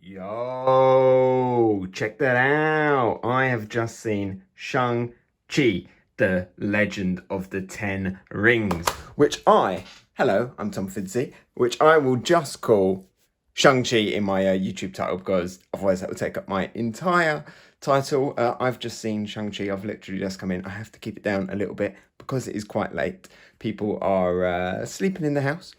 Yo, check that out. I have just seen Shang-Chi, the Legend of the Ten Rings, hello, I'm Tom Fiddzy, which I will just call Shang-Chi in my YouTube title because otherwise that would take up my entire title. I've just seen Shang-Chi. I've literally just come in. I have to keep it down a little bit because it is quite late. People are sleeping in the house.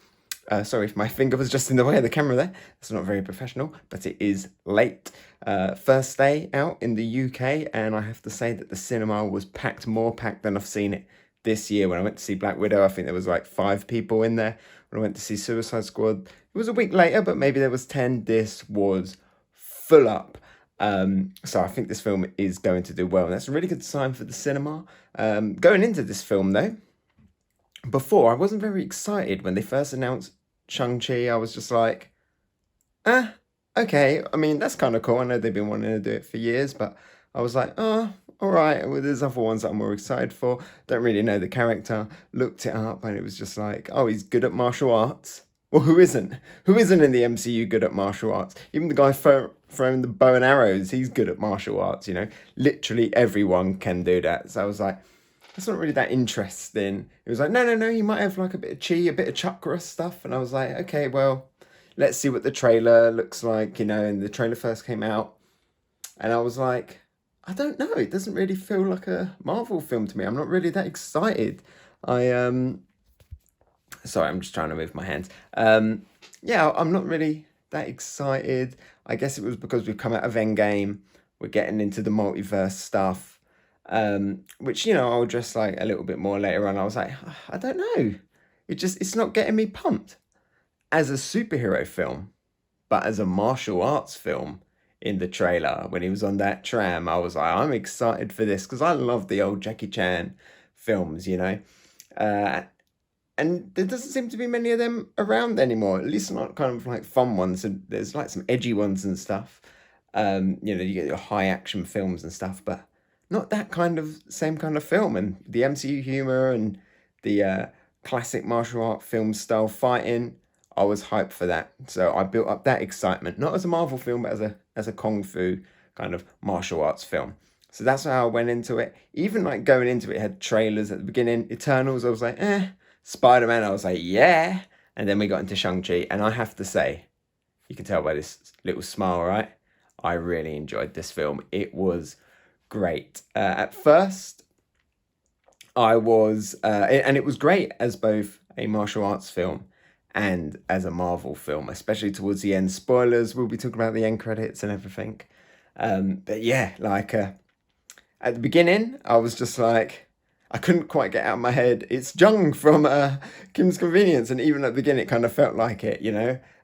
Sorry if my finger was just in the way of the camera there. It's not very professional, but it is late. First day out in the UK, and I have to say that the cinema was packed, more packed than I've seen it this year. When I went to see Black Widow, I think there was like 5 people in there. When I went to see Suicide Squad, it was a week later, but maybe there was 10. This was full up. So I think this film is going to do well, and that's a really good sign for the cinema. Going into this film, though, before I wasn't very excited when they first announced Shang-Chi. I was just like, okay. I mean, that's kind of cool. I know they've been wanting to do it for years, but I was like, oh, all right. Well, there's other ones that I'm more excited for. Don't really know the character. Looked it up, and it was just like, oh, he's good at martial arts. Well, who isn't? Who isn't in the MCU good at martial arts? Even the guy throwing the bow and arrows, he's good at martial arts. Literally everyone can do that. So I was like, that's not really that interesting. It was like, no, he might have like a bit of chi, a bit of chakra stuff. And I was like, okay, well, let's see what the trailer looks like, and the trailer first came out. And I was like, I don't know. It doesn't really feel like a Marvel film to me. I'm not really that excited. Sorry, I'm just trying to move my hands. Yeah, I'm not really that excited. I guess it was because we've come out of Endgame. We're getting into the multiverse stuff, which I'll address like a little bit more later on. I was like, I don't know. It's not getting me pumped as a superhero film, but as a martial arts film. In the trailer, when he was on that tram, I was like, I'm excited for this because I love the old Jackie Chan films. Uh, and there doesn't seem to be many of them around anymore. At least not kind of like fun ones. And there's like some edgy ones and stuff. You get your high action films and stuff, but not that kind of same kind of film. And the MCU humor and the classic martial art film style fighting, I was hyped for that. So I built up that excitement, not as a Marvel film, but as a kung fu kind of martial arts film. So that's how I went into it. Even like going into it, had trailers at the beginning. Eternals, I was like, eh. Spider-Man, I was like, yeah. And then we got into Shang-Chi, and I have to say, you can tell by this little smile, right? I really enjoyed this film. It was great. At first, and it was great as both a martial arts film and as a Marvel film, especially towards the end. Spoilers, we'll be talking about the end credits and everything. But yeah, like at the beginning, I was just like, I couldn't quite get out of my head. It's Jung from Kim's Convenience, and even at the beginning, it kind of felt like it.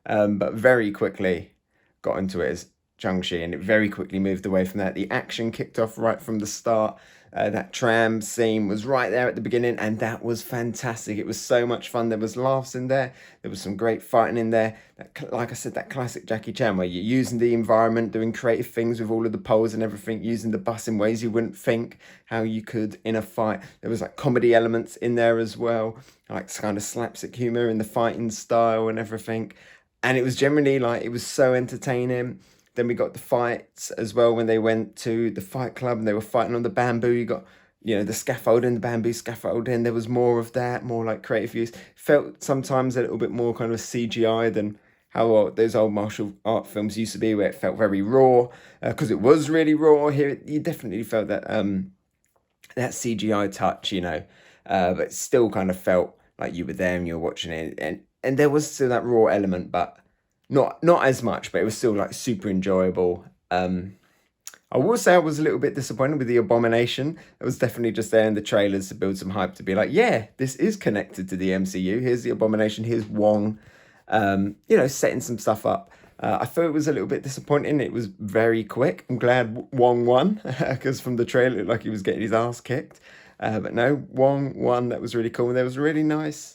But very quickly got into it as Shang-Chi, and it very quickly moved away from that. The action kicked off right from the start. That tram scene was right there at the beginning, and that was fantastic. It was so much fun. There was laughs in there. There was some great fighting in there. Like I said, that classic Jackie Chan, where you're using the environment, doing creative things with all of the poles and everything, using the bus in ways you wouldn't think how you could in a fight. There was like comedy elements in there as well, like kind of slapstick humor in the fighting style and everything. And it was generally like, it was so entertaining. Then we got the fights as well when they went to the fight club and they were fighting on the bamboo. You got, the scaffolding, the bamboo scaffolding. There was more of that, more like creative use. Felt sometimes a little bit more kind of CGI than how those old martial art films used to be, where it felt very raw, because it was really raw. Here, you definitely felt that CGI touch, but it still kind of felt like you were there and you were watching it, and there was still that raw element, but not as much, but it was still like super enjoyable. I will say I was a little bit disappointed with the Abomination. It was definitely just there in the trailers to build some hype, to be like, yeah, this is connected to the MCU. Here's the Abomination. Here's Wong. Setting some stuff up. I thought it was a little bit disappointing. It was very quick. I'm glad Wong won because from the trailer it looked like he was getting his ass kicked. But no, Wong won. That was really cool. And there was a really nice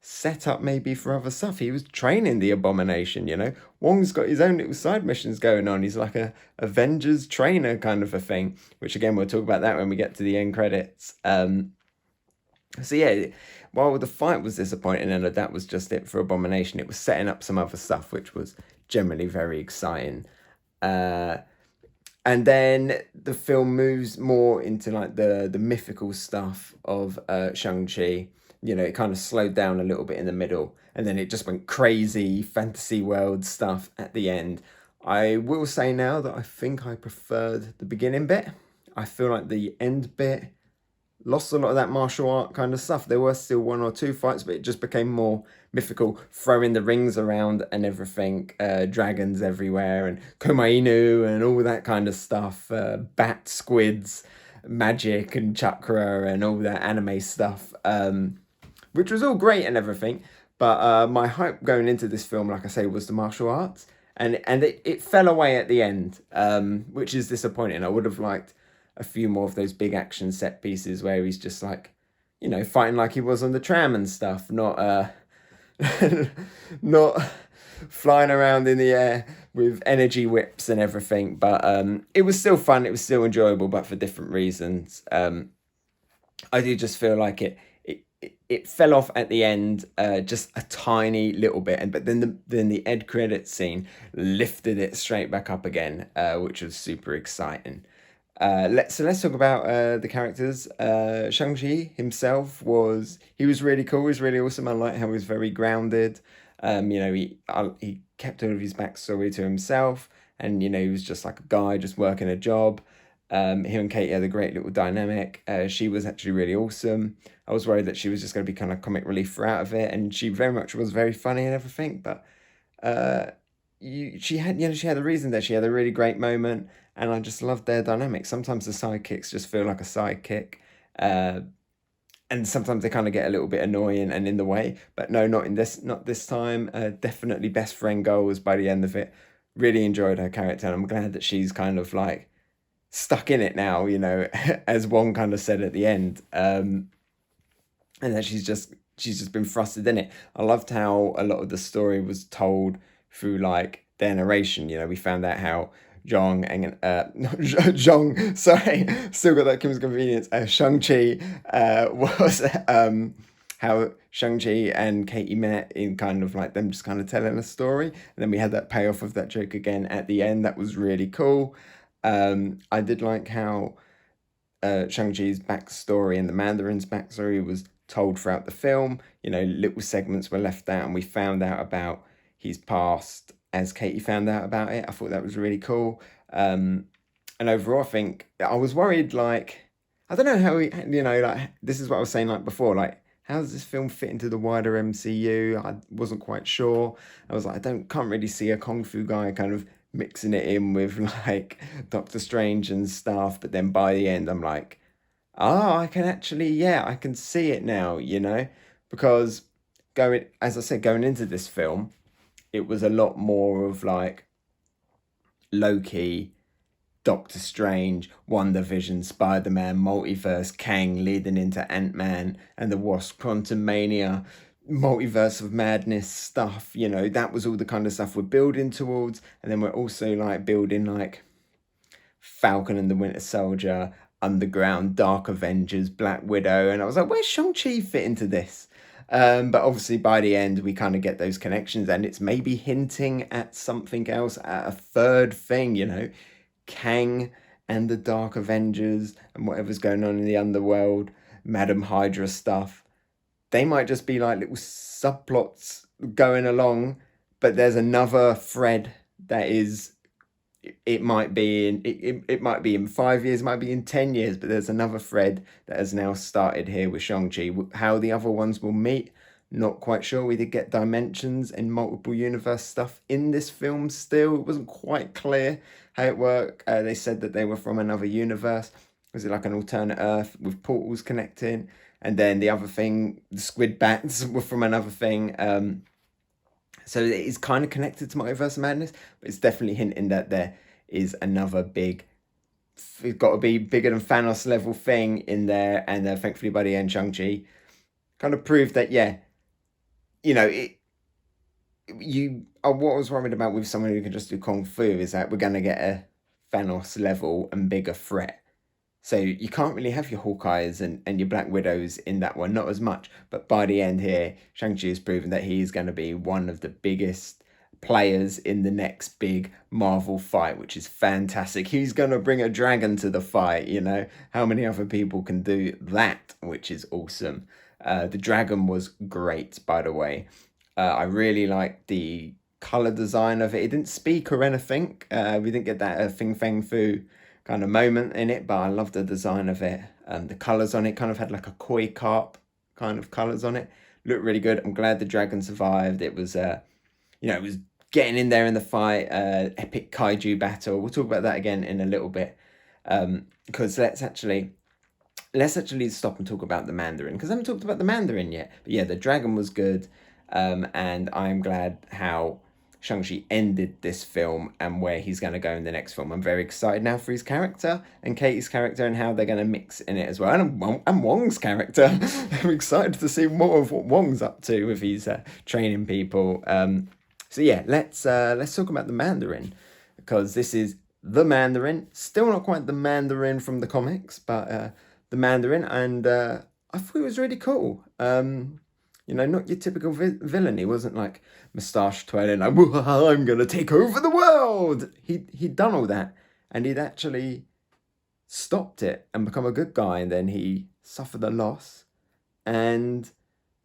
set up maybe for other stuff. He was training the Abomination. Wong's got his own little side missions going on. He's like a Avengers trainer kind of a thing, which again, we'll talk about that when we get to the end credits. So yeah, while the fight was disappointing and that was just it for Abomination, it was setting up some other stuff which was generally very exciting. Uh, and then the film moves more into like the mythical stuff of Shang-Chi. You know, it kind of slowed down a little bit in the middle, and then it just went crazy fantasy world stuff at the end. I will say now that I think I preferred the beginning bit. I feel like the end bit lost a lot of that martial art kind of stuff. There were still one or two fights, but it just became more mythical, throwing the rings around and everything, dragons everywhere, and Komainu and all that kind of stuff, bat squids, magic and chakra and all that anime stuff, which was all great and everything. But my hype going into this film, like I say, was the martial arts. And it fell away at the end, which is disappointing. I would have liked a few more of those big action set pieces where he's just like, you know, fighting like he was on the tram and stuff, not not flying around in the air with energy whips and everything. But it was still fun. It was still enjoyable, but for different reasons. I do just feel like it fell off at the end, just a tiny little bit, and but then the end credit scene lifted it straight back up again, which was super exciting. Let's talk about the characters. Shang-Chi himself was really cool. He was really awesome. I like how he was very grounded. You know, he kept all of his backstory to himself, and you know he was just like a guy just working a job. Him and Katy had a great little dynamic. She was actually really awesome. I was worried that she was just going to be kind of comic relief throughout of it, and she very much was very funny and everything. But uh, she had a reason there. She had a really great moment, and I just loved their dynamic. Sometimes the sidekicks just feel like a sidekick, uh, and sometimes they kind of get a little bit annoying and in the way. But no, not this time. Definitely best friend goals by the end of it. Really enjoyed her character, and I'm glad that she's kind of like stuck in it now, you know, as Wong kind of said at the end, and that she's just been thrusted in it. I loved how a lot of the story was told through like their narration. You know, we found out how Zhong and not Zhong, sorry, still got that Kim's convenience. Shang-Chi was how Shang-Chi and Katy met in kind of like them just kind of telling a story. And then we had that payoff of that joke again at the end. That was really cool. I did like how Shang-Chi's backstory and the Mandarin's backstory was told throughout the film. You know, little segments were left out, and we found out about his past as Katy found out about it. I thought that was really cool. And overall, I think I was worried, like, I don't know how you know, like, this is what I was saying, like, before, like, how does this film fit into the wider MCU? I wasn't quite sure. I was like, can't really see a Kung Fu guy kind of mixing it in with like Doctor Strange and stuff. But then by the end, I'm like, oh, I can actually, yeah, I can see it now, you know, because as I said, going into this film, it was a lot more of like Loki, Doctor Strange, WandaVision, Spider-Man, Multiverse, Kang leading into Ant-Man and the Wasp, Quantum Mania, Multiverse of Madness stuff. You know, that was all the kind of stuff we're building towards. And then we're also like building like Falcon and the Winter Soldier, Underground, Dark Avengers, Black Widow. And I was like, where's Shang-Chi fit into this? But obviously by the end, we kind of get those connections, and it's maybe hinting at something else, at a third thing, you know, Kang and the Dark Avengers and whatever's going on in the underworld, Madam Hydra stuff. They might just be like little subplots going along, but there's another thread that is it might be it might be in 5 years, it might be in 10 years, but there's another thread that has now started here with Shang-Chi. How the other ones will meet, not quite sure. We did get dimensions and multiple universe stuff in this film still. It wasn't quite clear how it worked. They said that they were from another universe. Was it like an alternate Earth with portals connecting? And then the other thing, the squid bats were from another thing. So it is kind of connected to Multiverse of Madness, but it's definitely hinting that there is another it's got to be bigger than Thanos level thing in there. And thankfully by the end, Shang-Chi kind of proved that, yeah, you know, what I was worried about with someone who can just do Kung Fu is that we're going to get a Thanos level and bigger threat. So you can't really have your Hawkeyes and your Black Widows in that one, not as much. But by the end here, Shang-Chi has proven that he is going to be one of the biggest players in the next big Marvel fight, which is fantastic. He's going to bring a dragon to the fight, you know. How many other people can do that, which is awesome. The dragon was great, by the way. I really liked the color design of it. It didn't speak or anything. We didn't get that Fing Fang Fu kind of moment in it, but I loved the design of it. The colors on it kind of had like a koi carp kind of colors on it. Looked really good. I'm glad the dragon survived. It was it was getting in there in the fight, epic kaiju battle. We'll talk about that again in a little bit. Because let's actually stop and talk about the Mandarin, because I haven't talked about the Mandarin yet. But yeah, the dragon was good, and I'm glad how Shang-Chi ended this film and where he's going to go in the next film. I'm very excited now for his character and Katy's character and how they're going to mix in it as well. And Wong's character. I'm excited to see more of what Wong's up to with his training people. So yeah, let's talk about the Mandarin, because this is the Mandarin. Still not quite the Mandarin from the comics, but the Mandarin, and I thought it was really cool. Not your typical villain. He wasn't like moustache twirling, like I'm gonna take over the world. He'd done all that, and he'd actually stopped it and become a good guy, and then he suffered a loss, and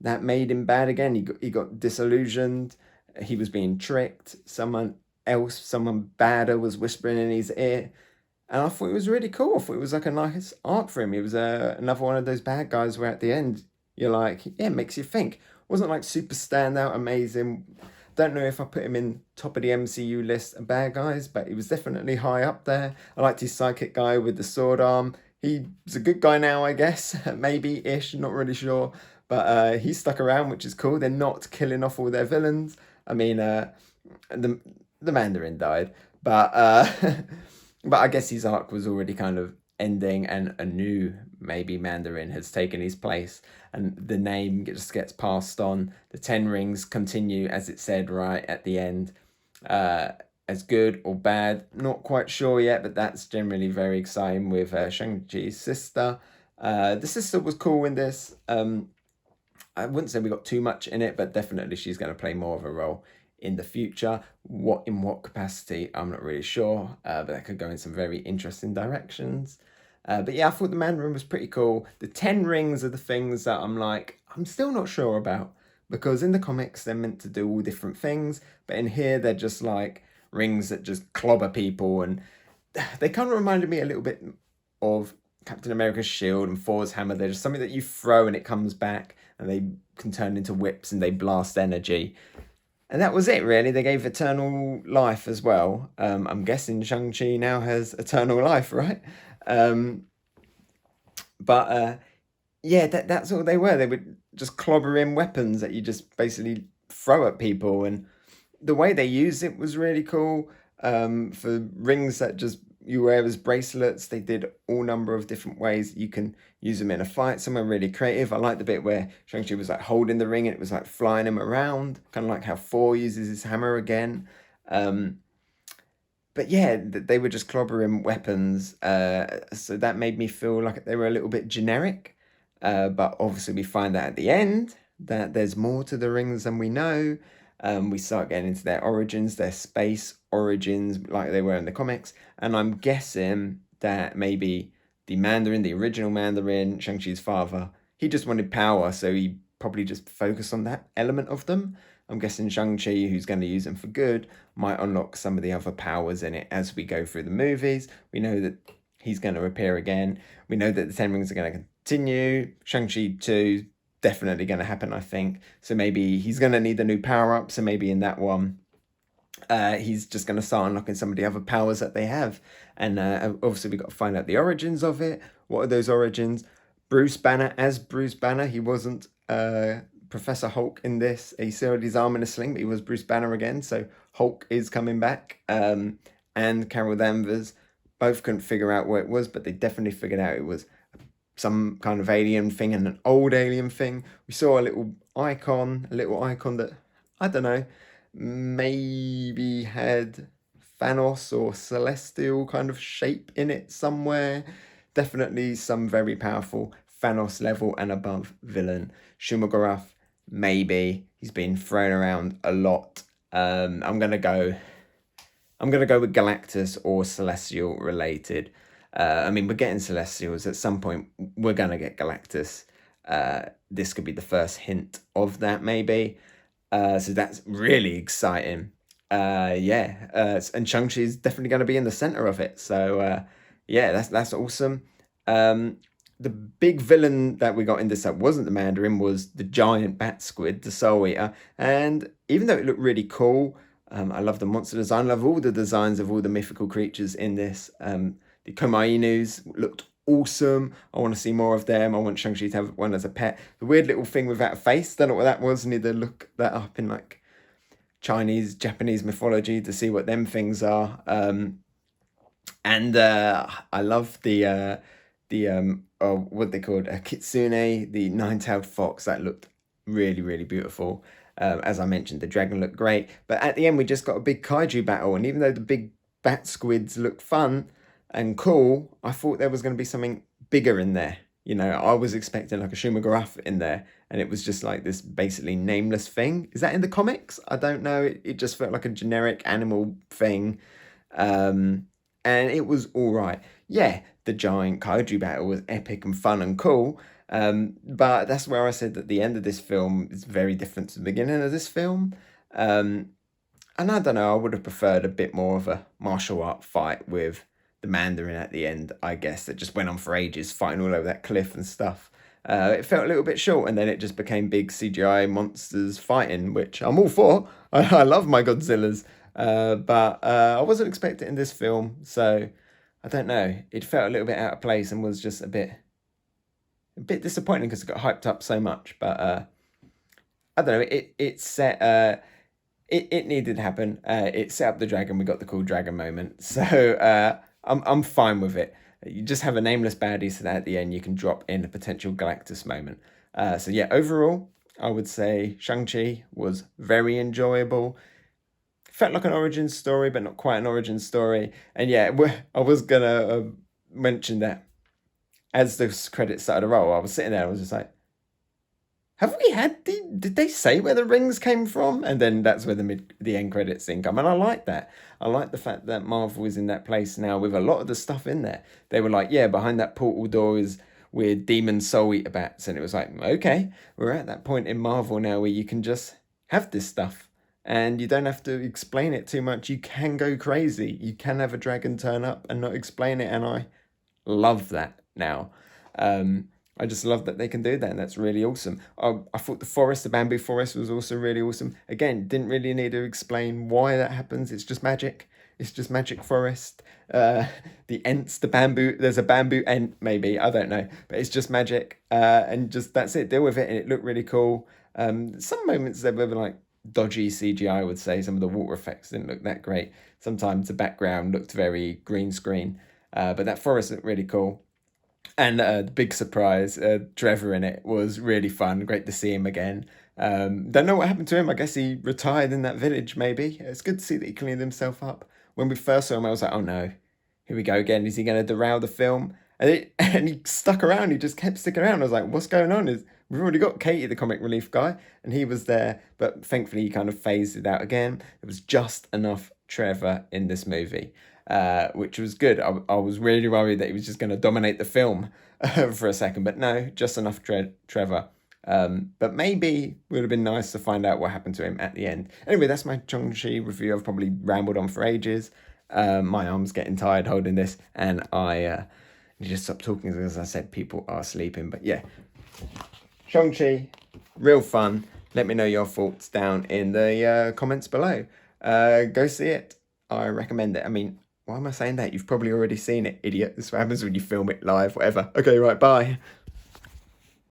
that made him bad again. He got disillusioned. He was being tricked. Someone badder was whispering in his ear. And I thought it was really cool. I thought it was like a nice arc for him. He was another one of those bad guys where at the end, you're like, yeah, it makes you think. Wasn't like super standout, amazing. Don't know if I put him in top of the MCU list of bad guys, but he was definitely high up there. I liked his psychic guy with the sword arm. He's a good guy now, I guess. Maybe-ish, not really sure. But he stuck around, which is cool. They're not killing off all their villains. I mean, the Mandarin died, but but I guess his arc was already kind of ending, and a new maybe Mandarin has taken his place, and the name just gets passed on. The 10 rings continue, as it said right at the end, as good or bad. Not quite sure yet, but that's generally very exciting with Shang-Chi's sister. The sister was cool in this. I wouldn't say we got too much in it, but definitely she's going to play more of a role in the future. In what capacity, I'm not really sure, but that could go in some very interesting directions. But yeah, I thought the Mandarin was pretty cool. The 10 rings are the things that I'm still not sure about, because in the comics they're meant to do all different things, but in here they're just like rings that just clobber people, and they kind of reminded me a little bit of Captain America's shield and Thor's hammer. They're just something that you throw and it comes back, and they can turn into whips and they blast energy. And that was it, really. They gave eternal life as well. I'm guessing Shang-Chi now has eternal life, right? Um, but yeah, that's all they were. They would just clobber in weapons that you just basically throw at people. And the way they used it was really cool. For rings that just you wear as bracelets, they did all number of different ways you can use them in a fight. Some are really creative. I like the bit where Shang-Chi was like holding the ring and it was like flying him around, kind of like how Thor uses his hammer again. Um, but yeah, they were just clobbering weapons. So that made me feel like they were a little bit generic. But obviously, we find out at the end that there's more to the rings than we know. We start getting into their origins, their space origins, like they were in the comics. And I'm guessing that maybe the Mandarin, the original Mandarin, Shang-Chi's father, he just wanted power, so he probably just focused on that element of them. I'm guessing Shang-Chi, who's going to use them for good, might unlock some of the other powers in it as we go through the movies. We know that he's going to appear again. We know that the Ten Rings are going to continue. Shang-Chi 2 definitely going to happen, I think. So maybe he's going to need a new power-up. So maybe in that one, he's just going to start unlocking some of the other powers that they have. And obviously, we've got to find out the origins of it. What are those origins? Bruce Banner as Bruce Banner. He wasn't Professor Hulk in this. He still had his arm in a sling, but he was Bruce Banner again. So Hulk is coming back. And Carol Danvers both couldn't figure out what it was, but they definitely figured out it was some kind of alien thing and an old alien thing. We saw a little icon that, I don't know, maybe had Thanos or Celestial kind of shape in it somewhere. Definitely some very powerful Thanos level and above villain. Shumagorath, maybe. He's been thrown around a lot. I'm gonna go. I'm gonna go with Galactus or Celestial related. I mean, we're getting Celestials at some point. We're gonna get Galactus. This could be the first hint of that, maybe. So that's really exciting. Yeah, and Shang-Chi is definitely going to be in the center of it. So yeah, that's awesome. Um, the big villain that we got in this that wasn't the Mandarin was the giant bat squid, the Soul Eater. And even though it looked really cool, I love the monster design. I love all the designs of all the mythical creatures in this. The Komainus looked awesome. I want to see more of them. I want Shang-Chi to have one as a pet. The weird little thing without a face, don't know what that was. Need to look that up in like Chinese, Japanese mythology to see what them things are. And I love what they called a kitsune, the nine-tailed fox. That looked really, really beautiful. As I mentioned, the dragon looked great. But at the end, we just got a big kaiju battle. And even though the big bat squids looked fun and cool, I thought there was going to be something bigger in there. You know, I was expecting like a Shumagarath in there, and it was just like this basically nameless thing. Is that in the comics? I don't know. It just felt like a generic animal thing. And it was all right. Yeah, the giant kaiju battle was epic and fun and cool. But that's where I said that the end of this film is very different to the beginning of this film. Um, and I don't know, I would have preferred a bit more of a martial art fight with the Mandarin at the end, I guess, that just went on for ages, fighting all over that cliff and stuff. It felt a little bit short, and then it just became big CGI monsters fighting, which I'm all for. I love my Godzillas, but I wasn't expecting it in this film, so I don't know. It felt a little bit out of place and was just a bit disappointing because it got hyped up so much. But I don't know. It set it needed to happen. It set up the dragon. We got the cool dragon moment. So I'm fine with it. You just have a nameless baddie so that at the end you can drop in a potential Galactus moment. So yeah, overall, I would say Shang-Chi was very enjoyable. Felt like an origin story, but not quite an origin story. And yeah, I was gonna mention that as the credits started to roll, I was sitting there, I was just like, have we had did they say where the rings came from? And then that's where the end credits thing come. And I like that. I like the fact that Marvel is in that place now with a lot of the stuff in there. They were like, yeah, behind that portal door is with demon soul eater bats. And it was like, okay, we're at that point in Marvel now where you can just have this stuff. And you don't have to explain it too much. You can go crazy. You can have a dragon turn up and not explain it. And I love that now. I just love that they can do that, and that's really awesome. I thought the bamboo forest, was also really awesome. Again, didn't really need to explain why that happens. It's just magic. It's just magic forest. The ents, the bamboo. There's a bamboo ent, maybe, I don't know, but it's just magic. And just that's it. Deal with it, and it looked really cool. Some moments there were like dodgy CGI, I would say. Some of the water effects didn't look that great. Sometimes the background looked very green screen. But that forest looked really cool. And the big surprise, Trevor in it was really fun. Great to see him again. Don't know what happened to him. I guess he retired in that village, maybe. It's good to see that he cleaned himself up. When we first saw him, I was like, oh no, here we go again. Is he going to derail the film? And he stuck around. He just kept sticking around. I was like, what's going on? We've already got Katy, the comic relief guy, and he was there. But thankfully, he kind of phased it out again. There was just enough Trevor in this movie. Which was good. I was really worried that he was just going to dominate the film for a second, but no, just enough Trevor. But maybe it would have been nice to find out what happened to him at the end. Anyway, that's my Shang-Chi review. I've probably rambled on for ages. My arm's getting tired holding this, and I need to stop talking because, as I said, people are sleeping. But yeah, Shang-Chi, real fun. Let me know your thoughts down in the comments below. Go see it. I recommend it. I mean, why am I saying that? You've probably already seen it, idiot. This is what happens when you film it live, whatever. Okay, right, bye.